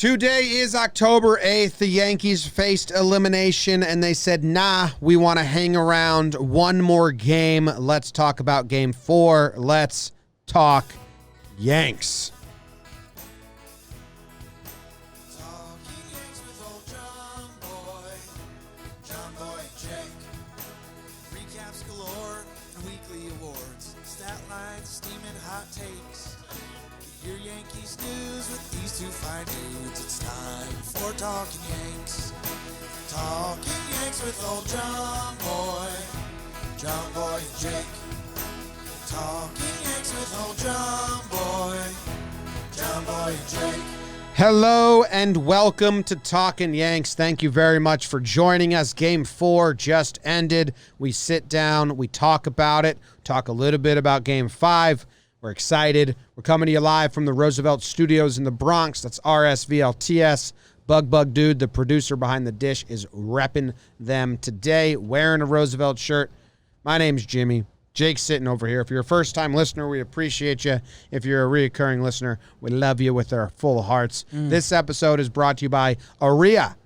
Today is October 8th. The Yankees faced elimination, and they said, nah, we want to hang around one more game. Let's talk about Game 4. Let's talk Yanks. Talking Yanks with old JOMBOY and Jake. Recaps galore and weekly awards. Stat lines, steaming hot takes. Your Yankees news with these two fine dudes. It's time for Talking Yanks. Talking Yanks with old JOMBOY and Jake. Talking Yanks with old JOMBOY and Jake. Hello and welcome to Talkin' Yanks. Thank you very much for joining us. Game 4 just ended. We sit down, we talk about it, talk a little bit about Game 5. We're excited. We're coming to you live from the Roosevelt Studios in the Bronx. That's RSVLTS. Bug Dude, the producer behind the dish, is repping them today, wearing a Roosevelt shirt. My name's Jimmy. Jake's sitting over here. If you're a first-time listener, we appreciate you. If you're a reoccurring listener, we love you with our full hearts. This episode is brought to you by Aria,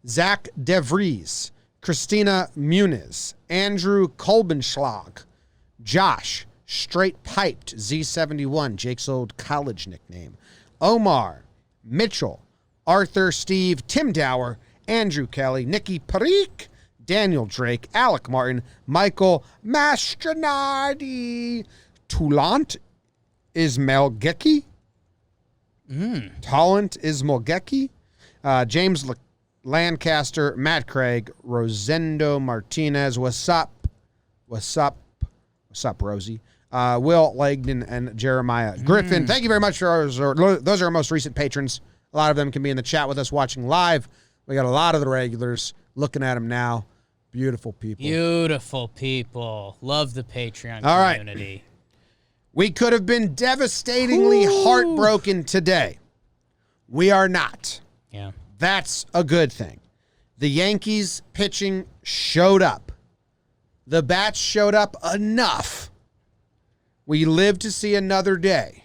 Zach DeVries, Christina Muniz, Andrew Kolbenschlag, Josh, Straight Piped, Z71, Jake's old college nickname, Omar, Mitchell, Arthur, Steve, Tim Dower, Andrew Kelly, Nikki Parikh, Daniel Drake, Alec Martin, Michael Mastronardi, Toulant Ismailgeki, Talent Ismailgeki, James Lancaster, Matt Craig, Rosendo Martinez, what's up, Rosie, Will Langdon, and Jeremiah Griffin. Thank you very much for those are our most recent patrons. A lot of them can be in the chat with us watching live. We got a lot of the regulars looking at them now. Beautiful people. Beautiful people. Love the Patreon All right. community. We could have been devastatingly heartbroken today. We are not. Yeah. That's a good thing. The Yankees pitching showed up. The bats showed up enough. We live to see another day.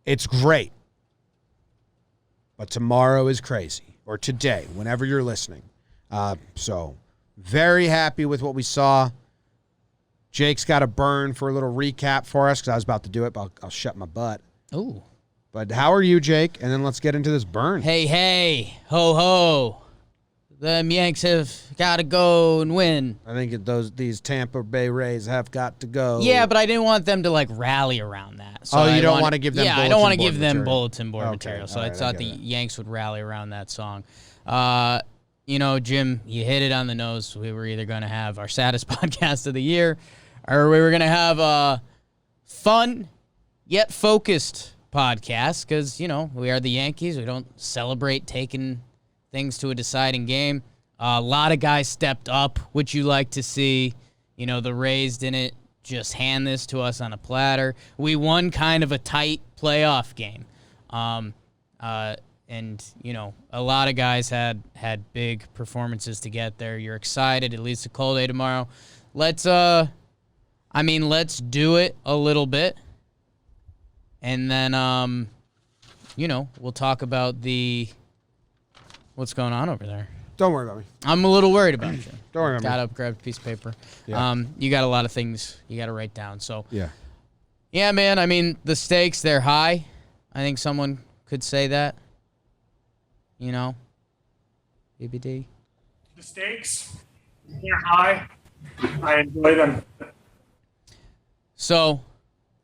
It's great. But tomorrow is crazy. Or today, whenever you're listening. So, very happy with what we saw. Jake's got a burn for a little recap for us because I was about to do it, but I'll shut my butt. Ooh. But how are you, Jake? And then let's get into this burn. Hey, ho, ho. Them Yanks have got to go and win. I think these Tampa Bay Rays have got to go. Yeah, but I didn't want them to, rally around that. So you don't want to give them I bulletin don't want to board give them material. bulletin board Okay, material. So all I right, thought I the get it. Yanks would rally around that song. Jim, you hit it on the nose. We were either going to have our saddest podcast of the year or we were going to have a fun yet focused podcast because, we are the Yankees. We don't celebrate taking things to a deciding game. A lot of guys stepped up, which you like to see. The Rays didn't just hand this to us on a platter. We won kind of a tight playoff game. And, a lot of guys had big performances to get there. You're excited. At least a cold day tomorrow. Let's do it a little bit. And then, we'll talk about what's going on over there. Don't worry about me. I'm a little worried about you. Don't worry about Got me. up, grabbed a piece of paper. Yeah. You got a lot of things you got to write down. So, Yeah. yeah, man, the stakes, they're high. I think someone could say that. BBD. The stakes, they're high. I enjoy them. So,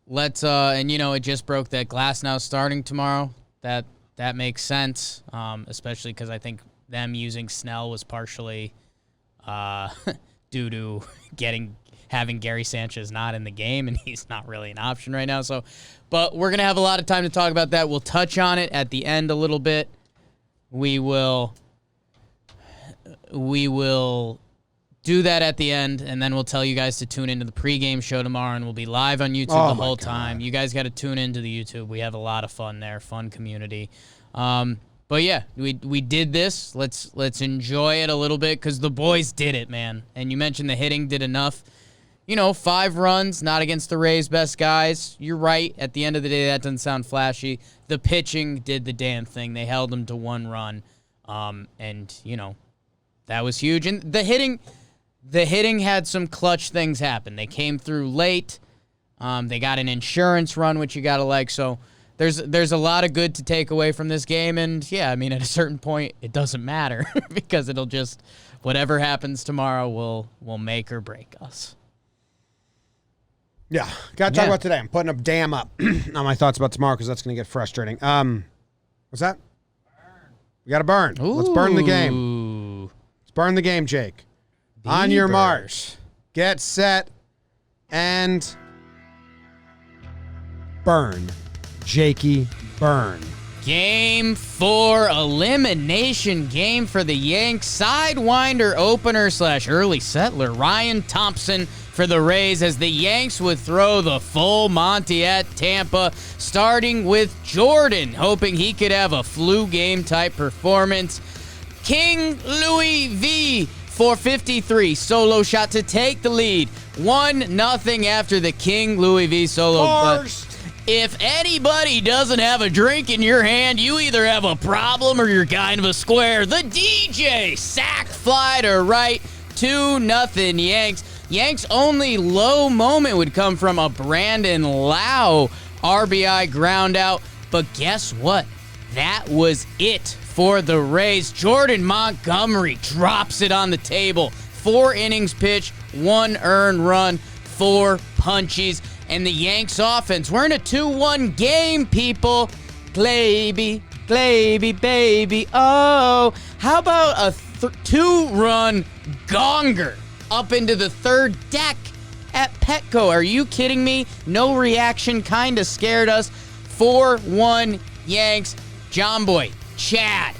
let's, it just broke that Glass now starting tomorrow. That makes sense, especially because I think them using Snell was partially due to having Gary Sanchez not in the game, and he's not really an option right now. So, but we're going to have a lot of time to talk about that. We'll touch on it at the end a little bit. We will do that at the end, and then we'll tell you guys to tune into the pregame show tomorrow, and we'll be live on YouTube the whole time. You guys got to tune into the YouTube. We have a lot of fun there, fun community. But yeah, we did this. Let's enjoy it a little bit because the boys did it, man. And you mentioned the hitting did enough. 5 runs, not against the Rays' best guys. You're right. At the end of the day, that doesn't sound flashy. The pitching did the damn thing. They held them to 1 run. And that was huge. And the hitting had some clutch things happen. They came through late. They got an insurance run, which you got to like. So there's a lot of good to take away from this game. And, yeah, I mean, at a certain point, it doesn't matter because it'll just whatever happens tomorrow will make or break us. Yeah, got to talk about today. I'm putting a dam up on my thoughts about tomorrow because that's going to get frustrating. What's that? We got to burn. Ooh. Let's burn the game. Let's burn the game, Jake. On your march, get set, and burn. Jakey, burn. Game 4 elimination game for the Yanks. Sidewinder opener / early settler Ryan Thompson for the Rays as the Yanks would throw the full Monty at Tampa, starting with Jordan, hoping he could have a flu game type performance. King Louis V. 453 solo shot to take the lead. 1-0 after the King Louis V solo. If anybody doesn't have a drink in your hand, you either have a problem or you're kind of a square. The DJ sack fly to right, 2-0 Yanks. Yanks' only low moment would come from a Brandon Lau RBI ground out. But guess what? That was it for the Rays. Jordan Montgomery drops it on the table. 4 innings pitched, 1 earned run, 4 punchies. And the Yanks offense, we're in a 2-1 game, people. Glaby, baby, oh. How about a 2-run gonger up into the 3rd deck at Petco? Are you kidding me? No reaction, kind of scared us. 4-1 Yanks. JOMBOY, Chad,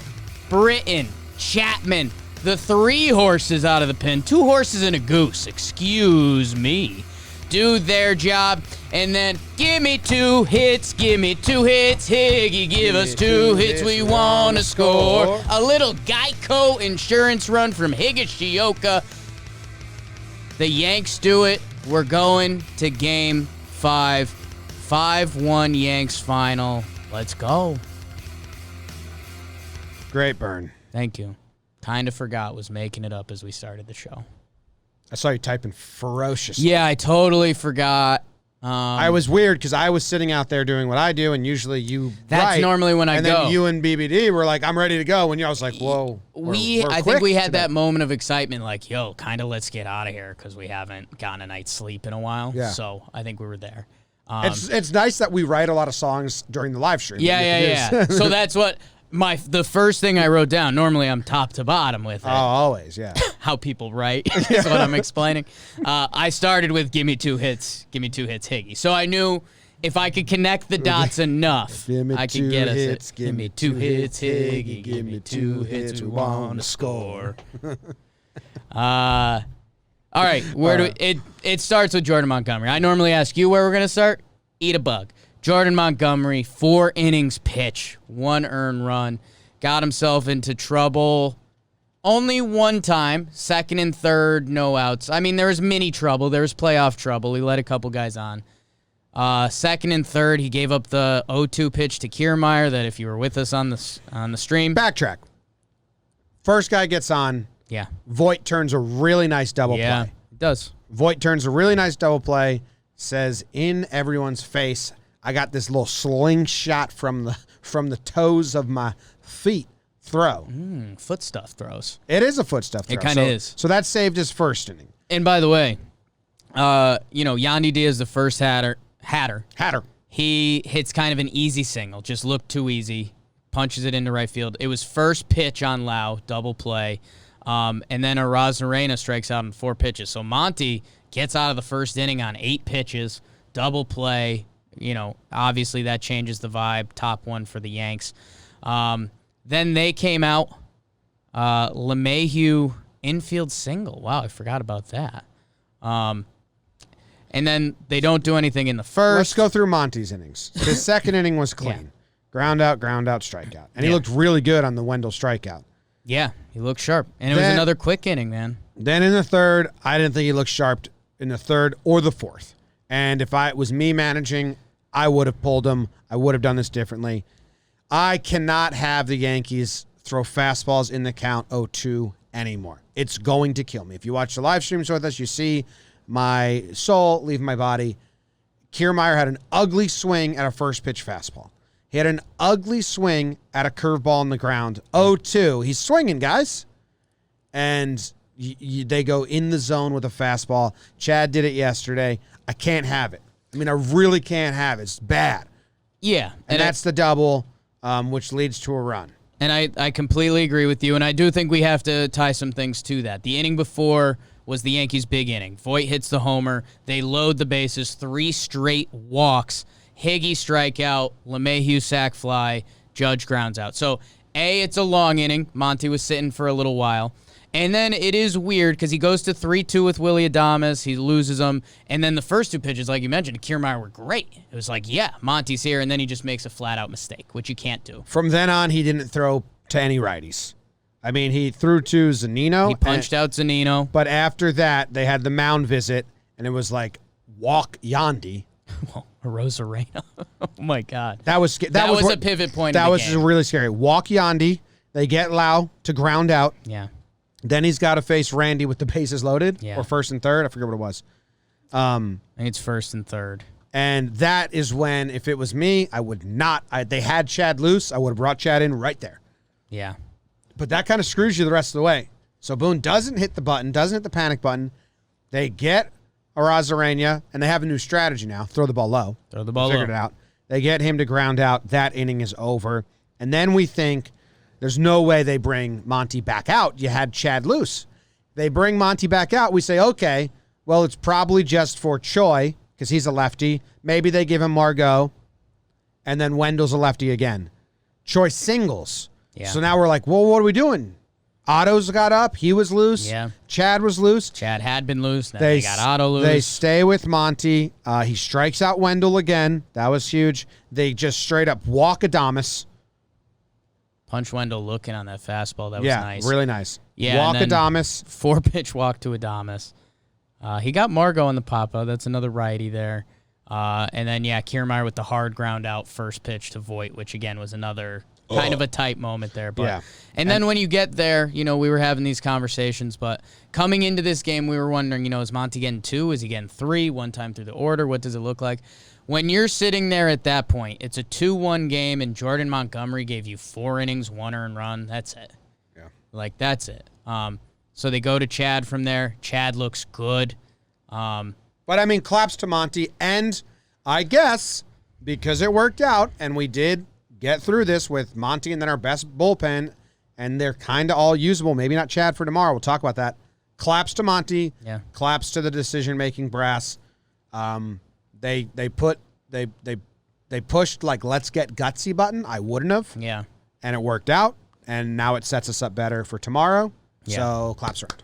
Britton, Chapman, the 3 horses out of the pen. 2 horses and a goose, excuse me. Do their job, and then give me 2 hits, Higgy, give us 2 hits, we want to score. A little Geico insurance run from Higashioka. The Yanks do it. We're going to game 5. 5-1 Yanks final. Let's go. Great burn. Thank you. Kind of forgot was making it up as we started the show. I saw you typing ferociously. Yeah, I totally forgot. I was weird because I was sitting out there doing what I do, and usually you That's write, normally when I and go. And then you and BBD were like, I'm ready to go. And I was like, whoa. I think we had that moment of excitement, like, yo, kind of let's get out of here because we haven't gotten a night's sleep in a while. Yeah. So I think we were there. It's nice that we write a lot of songs during the live stream. Yeah. So that's what the first thing I wrote down. Normally I'm top to bottom with it. Oh, always, yeah. How people write is what I'm explaining. I started with give me 2 hits, Higgy. So I knew if I could connect the dots enough, I could get us. Give me 2 hits, Higgy. Give me 2 hits, we want to score. All right, it starts with Jordan Montgomery. I normally ask you where we're gonna start. Eat a bug. Jordan Montgomery, 4 innings pitch, 1 earned run, got himself into trouble only 1 time, 2nd and 3rd, no outs. I mean, there was mini trouble. There was playoff trouble. He let a couple guys on. 2nd and 3rd, he gave up the 0-2 pitch to Kiermaier that if you were with us on the stream. Backtrack. First guy gets on. Yeah. Voit turns a really nice double play. Yeah, it does. Voit turns a really nice double play, says in everyone's face, I got this little slingshot from the toes of my feet throw. Foot stuff throws. It is a foot stuff throw. It kind of is. So that saved his first inning. And by the way, Yandy Diaz, the first Hatter. He hits kind of an easy single. Just looked too easy. Punches it into right field. It was first pitch on Lau, double play. And then Arozarena strikes out on 4 pitches. So Monty gets out of the first inning on 8 pitches, double play. Obviously that changes the vibe. Top 1 for the Yanks. Then they came out. LeMahieu infield single. Wow, I forgot about that. And then they don't do anything in the first. Let's go through Monty's innings. His second inning was clean. Yeah. Ground out, strikeout. And he looked really good on the Wendell strikeout. Yeah, he looked sharp. And it was another quick inning, man. Then in the 3rd, I didn't think he looked sharp in the third or the fourth. And if it was me managing, I would have pulled him. I would have done this differently. I cannot have the Yankees throw fastballs in the count 0-2 anymore. It's going to kill me. If you watch the live streams with us, you see my soul leave my body. Kiermaier had an ugly swing at a first pitch fastball. He had an ugly swing at a curveball on the ground. 0-2. He's swinging, guys. And they go in the zone with a fastball. Chad did it yesterday. I can't have it. I mean, I really can't have it. It's bad. Yeah. And that's the double, which leads to a run. And I completely agree with you, and I do think we have to tie some things to that. The inning before was the Yankees' big inning. Voit hits the homer. They load the bases, 3 straight walks. Higgy strikeout, LeMahieu sac fly, Judge grounds out. So, it's a long inning. Monty was sitting for a little while. And then it is weird because he goes to 3-2 with Willy Adames. He loses them. And then the first 2 pitches, like you mentioned, Kiermaier were great. It was like, yeah, Monty's here. And then he just makes a flat-out mistake, which you can't do. From then on, he didn't throw to any righties. I mean, he threw to Zunino. He punched out Zunino. But after that, they had the mound visit, and it was like, walk Yandy. Well, Rosarena. Oh, my God. That was a pivot point That in the was game. really scary. Walk Yandy. They get Lau to ground out. Yeah. Then he's got to face Randy with the bases loaded, or first and third. I forget what it was. I think it's first and third. And that is when, if it was me, I would not. They had Chad loose. I would have brought Chad in right there. Yeah. But that kind of screws you the rest of the way. So Boone doesn't hit the button, doesn't hit the panic button. They get Arozarena, and they have a new strategy now. Throw the ball low. Throw the ball low. Figured it out. They get him to ground out. That inning is over. And then we think, there's no way they bring Monty back out. You had Chad loose. They bring Monty back out. We say, okay, well, it's probably just for Choi because he's a lefty. Maybe they give him Margot, and then Wendell's a lefty again. Choi singles. Yeah. So now we're like, well, what are we doing? Otto's got up. He was loose. Yeah. Chad was loose. Chad had been loose. Then they got Otto loose. They stay with Monty. He strikes out Wendell again. That was huge. They just straight up walk Adames. Punch Wendell looking on that fastball. That was nice. Yeah, really nice. Yeah, walk Adames. 4-pitch walk to Adames. He got Margot on the pop-up. That's another righty there. And then, Kiermaier with the hard ground out first pitch to Voit, which, again, was another kind of a tight moment there. But, yeah. And then when you get there, we were having these conversations. But coming into this game, we were wondering, is Monty getting 2? Is he getting 3? One time through the order? What does it look like? When you're sitting there at that point, it's a 2-1 game, and Jordan Montgomery gave you 4 innings, 1 earned run. That's it. Yeah. That's it. So they go to Chad from there. Chad looks good. But, I mean, claps to Monty. And I guess because it worked out, and we did get through this with Monty and then our best bullpen, and they're kind of all usable. Maybe not Chad for tomorrow. We'll talk about that. Claps to Monty. Yeah. Claps to the decision-making brass. They pushed let's get gutsy button. I wouldn't have. Yeah. And it worked out. And now it sets us up better for tomorrow. Yeah. So claps around.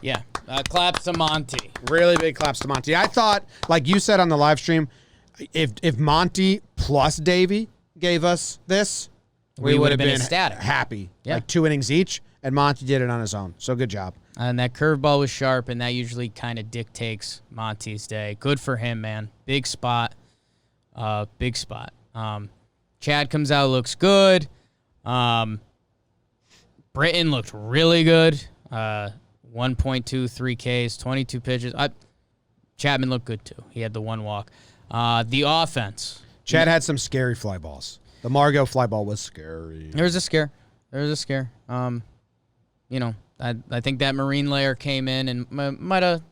Yeah. Claps to Monty. Really big claps to Monty. I thought, like you said on the live stream, if Monty plus Davey gave us this, we would have been ecstatic. Happy. Yeah. 2 innings each. And Monty did it on his own. So good job. And that curveball was sharp, and that usually kind of dictates Monty's day. Good for him, man. Big spot. Big spot. Chad comes out, looks good. Britton looked really good. 1.23 Ks, 22 pitches. Chapman looked good, too. He had the 1 walk. The offense. Chad had some scary fly balls. The Margot fly ball was scary. There was a scare. I think that Marine layer came in and might have.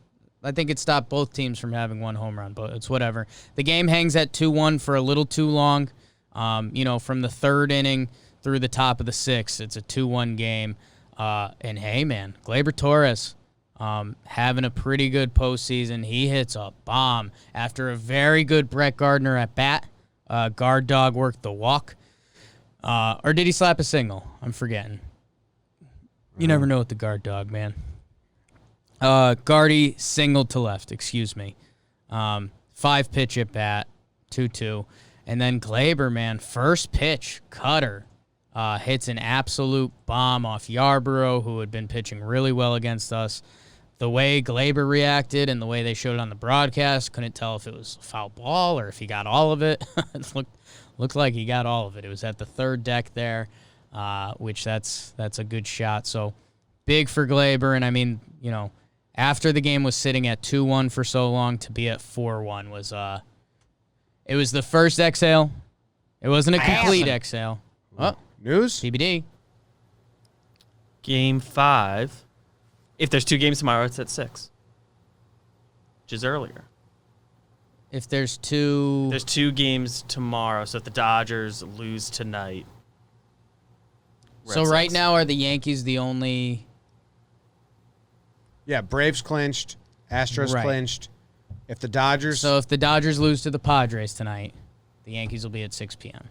I think it stopped both teams from having 1 home run, but it's whatever. The game hangs at 2-1 for a little too long. From the 3rd inning through the top of the 6th, it's a 2-1 game. And hey, man, Gleyber Torres having a pretty good postseason. He hits a bomb after a very good Brett Gardner at bat. Guard dog worked the walk. Or did he slap a single? I'm forgetting. You never know with the guard dog, man. Guardy singled to left, excuse me. 5-pitch at bat, 2-2. And then Gleyber, man, first pitch, cutter, hits an absolute bomb off Yarborough, who had been pitching really well against us. the way Glaber reacted and the way they showed it on the broadcast, couldn't tell if it was a foul ball or if he got all of it. It looked like he got all of it. It was at the third deck there, which that's a good shot. So big for Glaber. And I mean, you know, after the game was sitting at 2-1 for so long, to be at 4-1 was it was the first exhale. It wasn't a complete exhale. Oh, News? TBD. Game 5. If there's 2 games tomorrow, it's at 6, which is earlier. If there's 2... There's 2 games tomorrow, so if the Dodgers lose tonight. So right now, are the Yankees the only... Yeah, Braves clinched. Astros Right. clinched. If the Dodgers... So if the Dodgers lose to the Padres tonight, the Yankees will be at 6 p.m.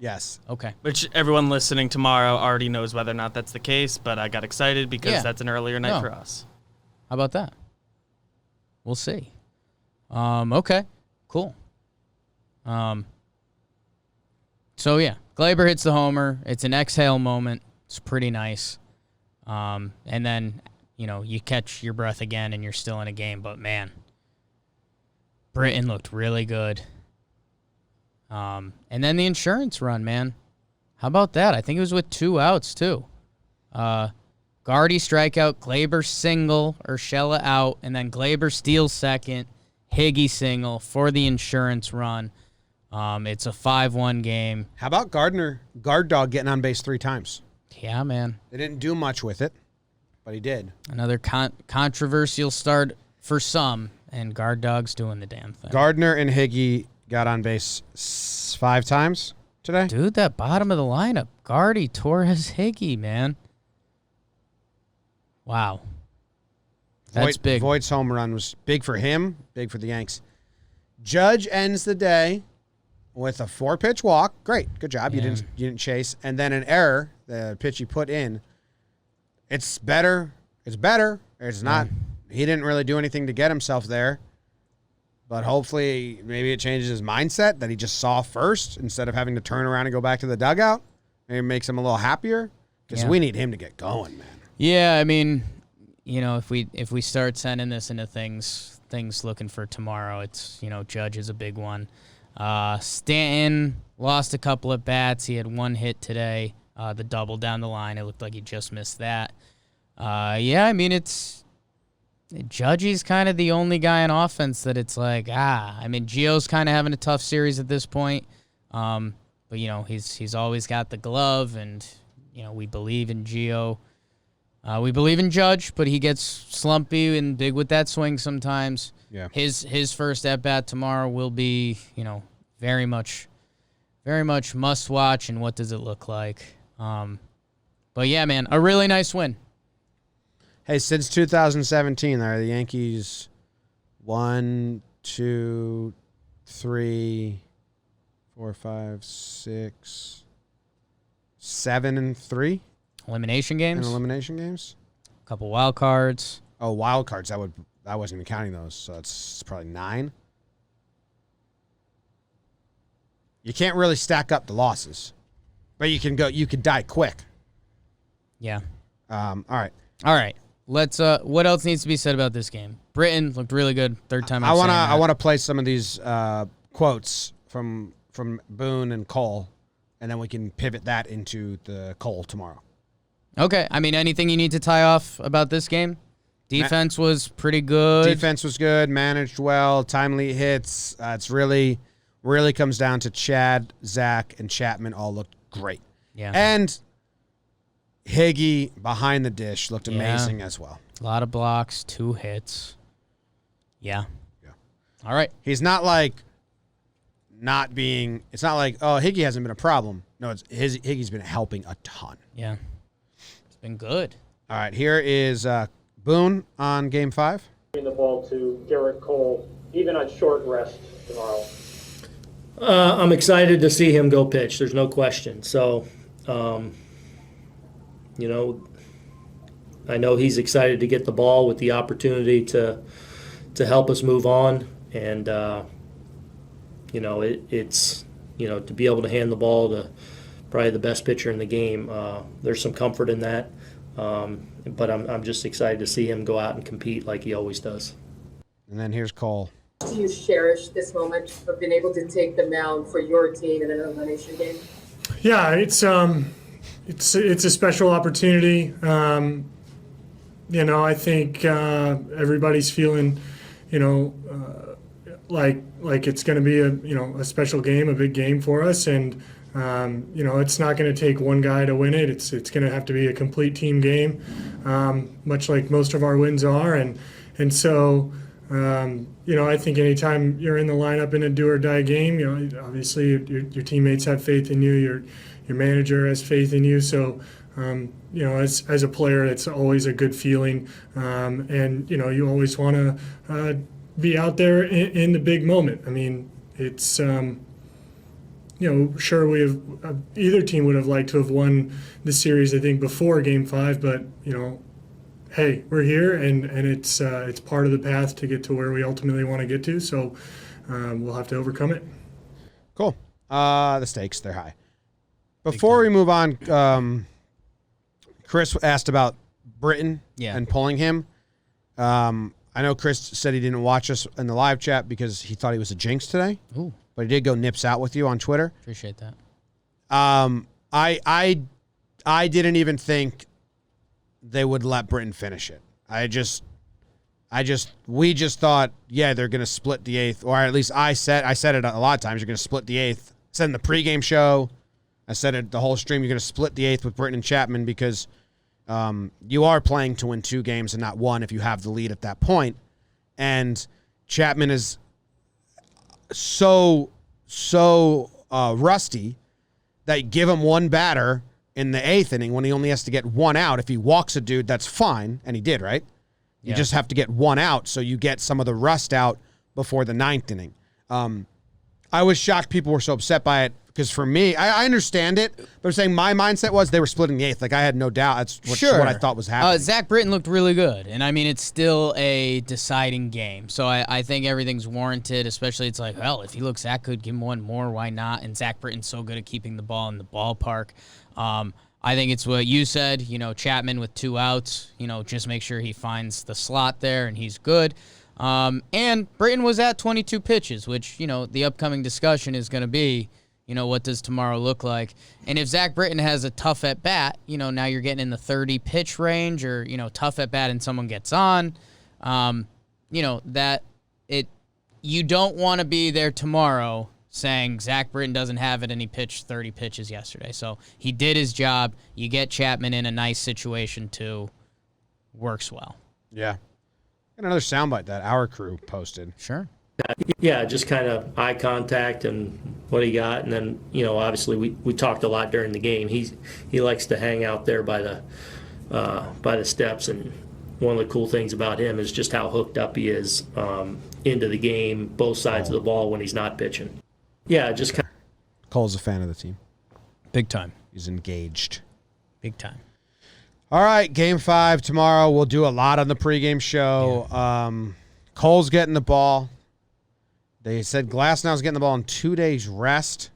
Yes. Okay. Which everyone listening tomorrow already knows whether or not that's the case, but I got excited because that's an earlier night for us. How about that? We'll see. Okay. Cool. So, yeah. Glaber hits the homer. It's an exhale moment. It's pretty nice. And then, you know, you catch your breath again and you're still in a game. But, man, Britton looked really good. And then the insurance run, man. How about that? I think it was with 2 outs, too. Gardy strikeout, Glaber single, Urshela out, and then Glaber steals second, Higgy single for the insurance run. It's a 5-1 game. How about Gardner? Guard dog getting on base 3 times. Yeah, man. They didn't do much with it, but he did. Another controversial start for some, and Guard Dog's doing the damn thing. Gardner and Higgy got on base 5 times today. Dude, that bottom of the lineup, Gardy, Torres, Higgy, man. Wow. That's big. Voigt's home run was big for him, big for the Yanks. Judge ends the day with a 4-pitch walk. Great. Good job. Yeah. You didn't chase. And then an error, the pitch he put in. It's better. It's better. It's not. He didn't really do anything to get himself there. But hopefully maybe it changes his mindset that he just saw first instead of having to turn around and go back to the dugout. Maybe it makes him a little happier because we need him to get going, man. Yeah, I mean, you know, if we start sending this into things looking for tomorrow, it's, you know, Judge is a big one. Stanton lost a couple of bats. He had 1 hit today, the double down the line. It looked like he just missed that. Yeah, I mean, Judgy's kind of the only guy on offense that it's like, I mean, Gio's kind of having a tough series at this point. But, you know, he's always got the glove, and, you know, we believe in Gio. We believe in Judge, but he gets slumpy and big with that swing sometimes. Yeah. His first at-bat tomorrow will be, you know, very much must watch, and what does it look like. But, yeah, man, a really nice win. Hey, since 2017, are the Yankees 1, 2, 3, 4, 5, 6, 7-3 Elimination in games, elimination games? a couple wild cards. Oh, wild cards. I wasn't even counting those, so it's probably 9. You can't really stack up the losses, but you could die quick. Yeah. All right. All right. Let's. What else needs to be said about this game? Britton looked really good. Third time I want to play some of these quotes from Boone and Cole, and then we can pivot that into the Cole tomorrow. Okay. I mean, anything you need to tie off about this game? Defense was pretty good. Defense was good, managed well, timely hits. It's really comes down to Chad, Zach, and Chapman all looked great. Yeah. And Higgy behind the dish looked amazing as well. A lot of blocks, 2 hits. Yeah. Yeah. All right. He's not like it's not like, oh, Higgy hasn't been a problem. No, Higgy's been helping a ton. Yeah. It's been good. All right, here is Boone on Game 5. The ball to Garrett Cole, even on short rest tomorrow. I'm excited to see him go pitch. There's no question. So, you know, I know he's excited to get the ball with the opportunity to help us move on. And, you know, it's, you know, to be able to hand the ball to probably the best pitcher in the game, there's some comfort in that. But I'm just excited to see him go out and compete like he always does. And then here's Cole. Do you cherish this moment of being able to take the mound for your team in an elimination game? Yeah, it's a special opportunity. I think everybody's feeling, like it's going to be a special game, a big game for us, and it's not going to take one guy to win it. It's going to have to be a complete team game, much like most of our wins are, and so. I think anytime you're in the lineup in a do or die game, obviously your teammates have faith in you, your manager has faith in you. So, as a player, it's always a good feeling, and you always want to be out there in the big moment. I mean, it's sure we have either team would have liked to have won the series, I think, before Game 5, but hey, we're here, and it's part of the path to get to where we ultimately want to get to. So we'll have to overcome it. Cool. The stakes, they're high. Before we move on, Chris asked about Britton and pulling him. I know Chris said he didn't watch us in the live chat because he thought he was a jinx today. Ooh. But he did go nips out with you on Twitter. Appreciate that. I didn't even think they would let Britton finish it. We just thought, they're going to split the eighth, or at least I said it a lot of times. You're going to split the eighth. I said in the pregame show, I said it the whole stream. You're going to split the eighth with Britton and Chapman because you are playing to win 2 games and not 1 if you have the lead at that point. And Chapman is so rusty that you give him 1 batter in the 8th inning when he only has to get 1 out. If he walks a dude, that's fine, and he did, right? You just have to get 1 out, so you get some of the rust out before the 9th inning. I was shocked people were so upset by it because for me, I understand it, but I'm saying my mindset was they were splitting the 8th. Like, I had no doubt that's what I thought was happening. Zach Britton looked really good, and I mean, it's still a deciding game. So I think everything's warranted, especially it's like, well, if he looks that good, give him 1 more, why not? And Zach Britton's so good at keeping the ball in the ballpark. I think it's what you said, Chapman with 2 outs, just make sure he finds the slot there and he's good. And Britton was at 22 pitches, which, the upcoming discussion is going to be, what does tomorrow look like? And if Zach Britton has a tough at bat, now you're getting in the 30 pitch range or, tough at bat and someone gets on, you don't want to be there tomorrow saying Zach Britton doesn't have it and he pitched 30 pitches yesterday. So he did his job. You get Chapman in a nice situation too. Works well. Yeah. And another soundbite that our crew posted. Sure. Yeah, just kind of eye contact and what he got. And then, obviously we talked a lot during the game. He likes to hang out there by the steps. And one of the cool things about him is just how hooked up he is into the game, both sides of the ball when he's not pitching. Yeah, just kind of. Cole's a fan of the team. Big time. He's engaged. Big time. All right, Game 5 tomorrow. We'll do a lot on the pregame show. Yeah. Cole's getting the ball. They said Glasnow's getting the ball in 2 days rest,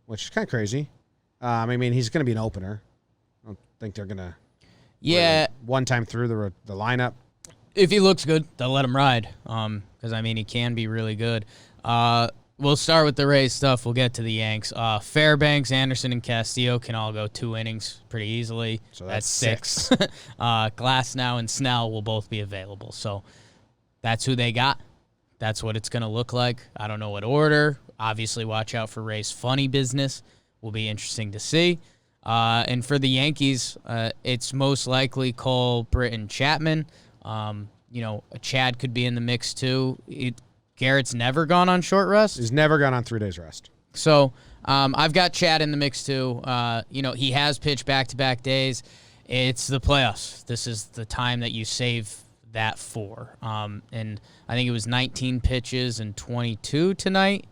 which is kind of crazy. I mean, he's going to be an opener. I don't think they're going to. Yeah. One time through the lineup. If he looks good, they'll let him ride. Because, he can be really good. We'll start with the Rays stuff. We'll get to the Yanks. Fairbanks, Anderson, and Castillo can all go 2 innings pretty easily. So that's 6. Glasnow and Snell will both be available. So that's who they got. That's what it's going to look like. I don't know what order. Obviously, watch out for Rays' funny business. Will be interesting to see. And for the Yankees, it's most likely Cole, Britton, Chapman. Chad could be in the mix too. Garrett's never gone on short rest. He's never gone on 3 days rest. So I've got Chad in the mix too. He has pitched back-to-back days. It's the playoffs. This is the time that you save that for. And I think it was 19 pitches and 22 tonight,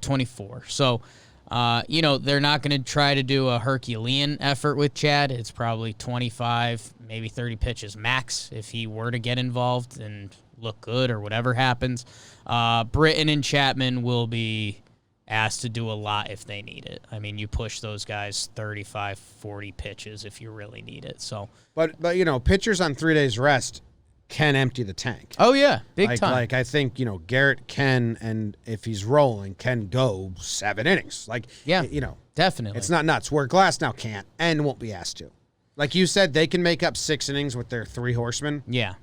24. So, they're not going to try to do a Herculean effort with Chad. It's probably 25, maybe 30 pitches max if he were to get involved and look good or whatever happens. Britton and Chapman will be asked to do a lot if they need it. I mean, you push those guys 35, 40 pitches if you really need it. So, But pitchers on 3 days rest can empty the tank. oh yeah, big time. Like I think, Garrett can, and if he's rolling, can go 7 innings. Yeah, definitely. It's not nuts. Where Glass now can't and won't be asked to. Like you said, they can make up 6 innings with their 3 horsemen. Yeah.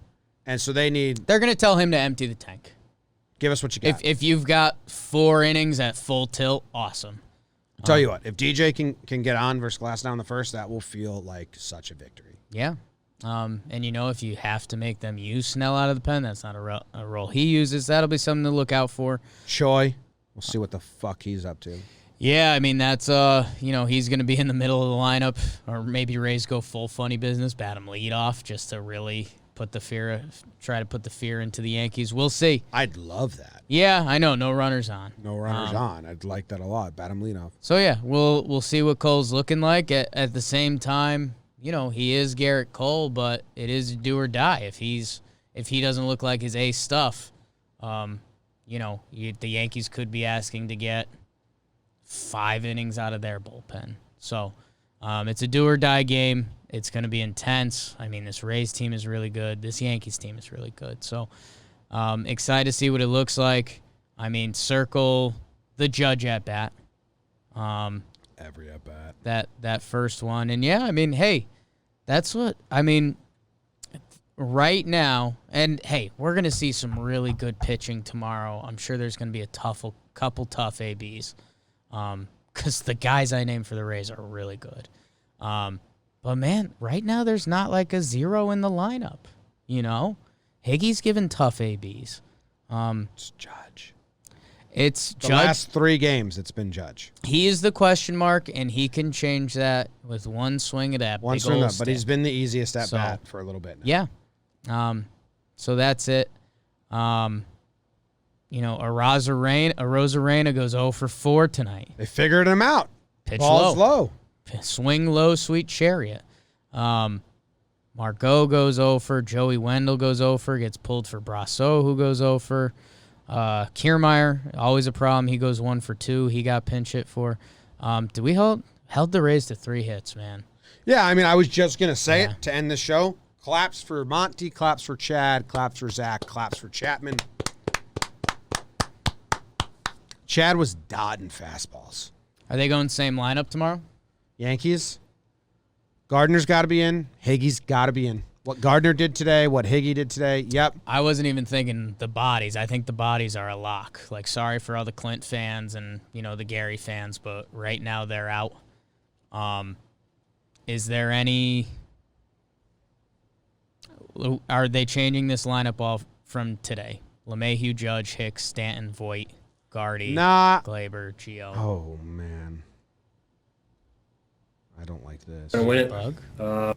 And so they're going to tell him to empty the tank. Give us what you got. If you've got 4 innings at full tilt, awesome. I'll tell you what, if DJ can get on versus Glass down the first, that will feel like such a victory. Yeah. And if you have to make them use Snell out of the pen, that's not a role he uses. That'll be something to look out for. Choi, we'll see what the fuck he's up to. Yeah, I mean, that's, he's going to be in the middle of the lineup, or maybe Rays go full funny business, bat him lead off just to really try to put the fear into the Yankees. We'll see. I'd love that. Yeah, I know. No runners on. No runners on. I'd like that a lot. Bat him lead off. So, yeah, we'll see what Cole's looking like. At the same time, he is Garrett Cole, but it is do or die. If he doesn't look like his ace stuff, the Yankees could be asking to get 5 innings out of their bullpen. So it's a do or die game. It's going to be intense. I mean, this Rays team is really good. This Yankees team is really good. So excited to see what it looks like. I mean, circle the Judge at bat. Every at bat. That first one. And, yeah, I mean, hey, that's what – I mean, right now – and, hey, we're going to see some really good pitching tomorrow. I'm sure there's going to be a couple tough ABs because the guys I named for the Rays are really good. But, man, right now there's not like a 0 in the lineup, Higgy's given tough ABs. It's Judge. It's the Judge. Last 3 games, it's been Judge. He is the question mark, and he can change that with one swing of that One big swing old up, but stick. he's been the easiest at bat for a little bit now. Yeah. So that's it. Arozarena goes 0 for 4 tonight. They figured him out. Pitch Ball's low. Swing low, sweet chariot. Margot goes 0 for. Joey Wendell goes 0 for. Gets pulled for Brasso, who goes 0 for. Kiermaier, always a problem. He goes 1 for 2. He got pinch hit for. We held the Rays to 3 hits, man. Yeah, I mean, I was just going to say it to end the show. Claps for Monty, claps for Chad, claps for Zach, claps for Chapman. Chad was dotting fastballs. Are they going same lineup tomorrow? Yankees. Gardner's got to be in. Higgy's got to be in. What Gardner did today, what Higgy did today, yep. I wasn't even thinking the bodies. I think the bodies are a lock. Like, sorry for all the Clint fans and, the Gary fans, but right now they're out. Is there any... Are they changing this lineup all from today? LeMahieu, Judge, Hicks, Stanton, Voit, Gardy, Glaber, Gio. Oh, man. I don't like this. Gonna win it. Bug?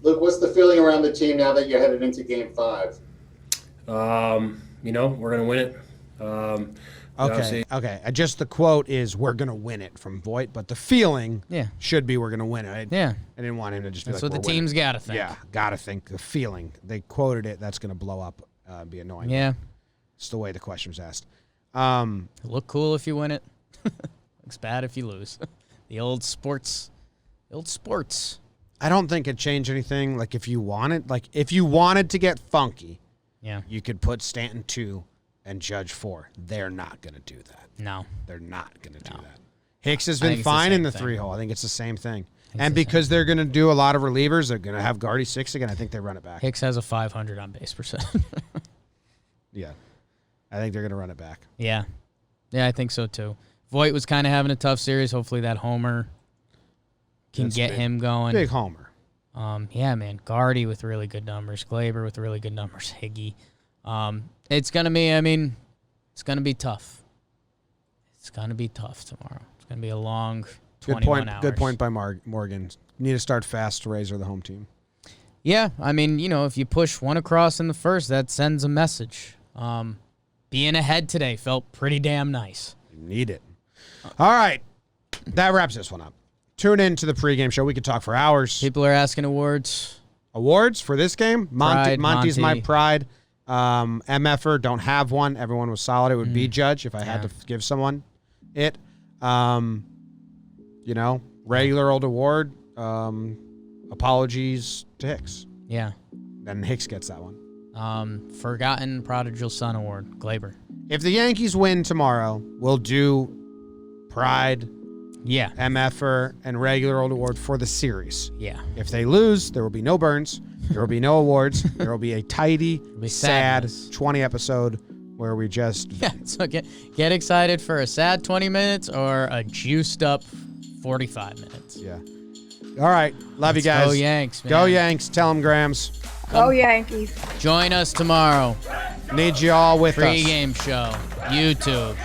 Luke, what's the feeling around the team now that you're headed into Game 5? We're gonna win it. Okay. Just the quote is "We're gonna win it" from Voit, but the feeling should be "We're gonna win it." I didn't want him to just be That's like, what the "We're team's winning." got to think. Yeah, gotta think. The feeling they quoted it. That's gonna blow up. Be annoying. Yeah. It's the way the question was asked. Look cool if you win it. Looks bad if you lose. The old sports. I don't think it changed anything. Like if you wanted to get funky, you could put Stanton 2 and Judge 4. They're not going to do that. No. They're not going to do that. Hicks has been fine in the 3-hole. I think it's the same thing. And because they're going to do a lot of relievers, they're going to have Gardy 6 again. I think they run it back. Hicks has a 500 on base percent. Yeah. I think they're going to run it back. Yeah. Yeah, I think so too. Voit was kind of having a tough series. Hopefully that homer can get him going. Big homer. Yeah, man. Gardy with really good numbers. Glaber with really good numbers. Higgy. It's going to be tough. It's going to be tough tomorrow. It's going to be a long 21 hours. Good point by Morgan. Need to start fast. Rays are the home team. Yeah, I mean, if you push one across in the first, that sends a message. Being ahead today felt pretty damn nice. You need it. All right. That wraps this one up. Tune in to the pregame show. We could talk for hours. People are asking awards. Awards for this game? Monty's Monty. my pride. MFer, don't have one. Everyone was solid. It would be Judge if I had to give someone. it. Regular old award. Apologies to Hicks. Yeah. Then Hicks gets that one. Forgotten Prodigal Son Award, Glaber. If the Yankees win tomorrow, we'll do Pride, Yeah. MFer, and regular old award for the series. Yeah. If they lose, there will be no Burns. There will be no awards. There will be a tidy, be sad sadness. 20 episode where we just Yeah. So get excited for a sad 20 minutes or a juiced up 45 minutes. Yeah. All right. Love you guys. Go Yanks, man. Go Yanks. Tell them, Grams. Go Yankees. Join us tomorrow. Need you all with us. Pre-game show. YouTube.